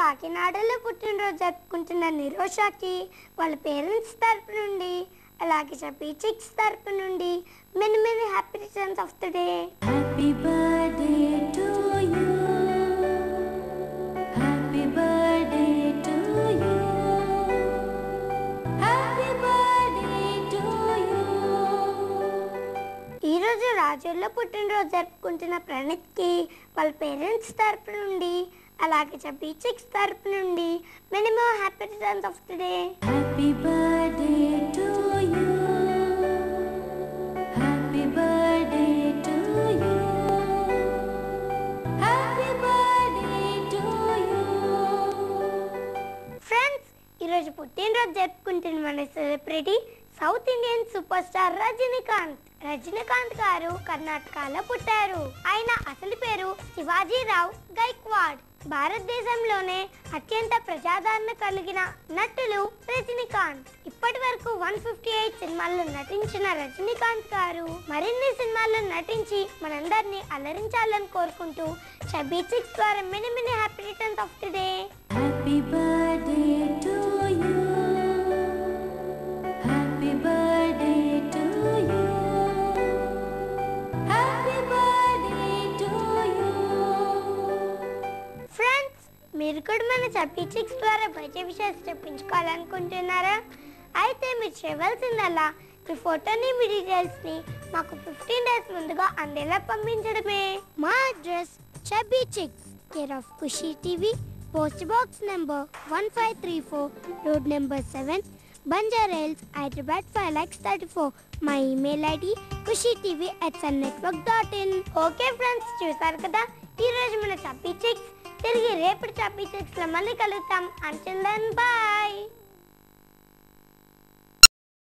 కాకినాడలో పుట్టినరోజు జరుపుకుంటున్న నిరోషాకి వాళ్ళ పేరెంట్స్ తరపు నుండి అలాగే చబ్బీ చిక్స్ తరపు నుండి many many happy returns of the day. Happy birthday to you, happy birthday to you, happy birthday to you. ఈరోజు రాజూర్లో పుట్టినరోజు జరుపుకుంటున్న ప్రణీత్కి వాళ్ళ పేరెంట్స్ తరపు నుండి అలాగే చబ్బీ చిక్స్ తరపు నుండి many more happy returns of the day. Happy birthday to you, happy birthday to you, happy birthday to you. Friends, ఈరోజు పుట్టినరోజు జరుపుకుంటున్న మన celebrity south Indian super star Rajinikanth. Rajinikanth గారు కర్ణాటకలో పుట్టారు. ఆయన అసలు పేరు శివాజీరావు గైక్వాడ్. భారతదేశంలోనే అత్యంత ప్రజాదరణ కలిగిన నటులు రజనీకాంత్. ఇప్పటి వరకు 158 సినిమాల్లో నటించిన రజనీకాంత్ గారు మరిన్ని సినిమాల్లో నటించి మనందరినీ అలరించాలని కోరుకుంటూ చబ్బీ చిక్స్ ద్వారా many many happy returns of the day. Happy birthday to you, happy birthday to you, happy birthday to you. Friends, మీరు కూడా మన చబ్బీ చిక్స్ ద్వారా బర్త్డే విషయాలు చెప్పించుకోవాలనుకుంటున్నారా? అయితే మీరు చేయవలసిందల్లా మీ ఫోటోని మీ డీటెయిల్స్ని మాకు 15 డేస్ ముందుగా అందేలా పంపించడమే. మా address Chubby Chicks, care of Khushi TV, post box number 1534, road number 7, Banjara Hills, Hyderabad 5,34. మా email ID khushitv@sunnetwork.in. Okay friends, చూసారు కదా ఈరోజు మన చబ్బీ చిక్స్. తిరిగి రేపటి చబ్బీ చిక్స్ లో మళ్ళీ కలుద్దాం. Until then by.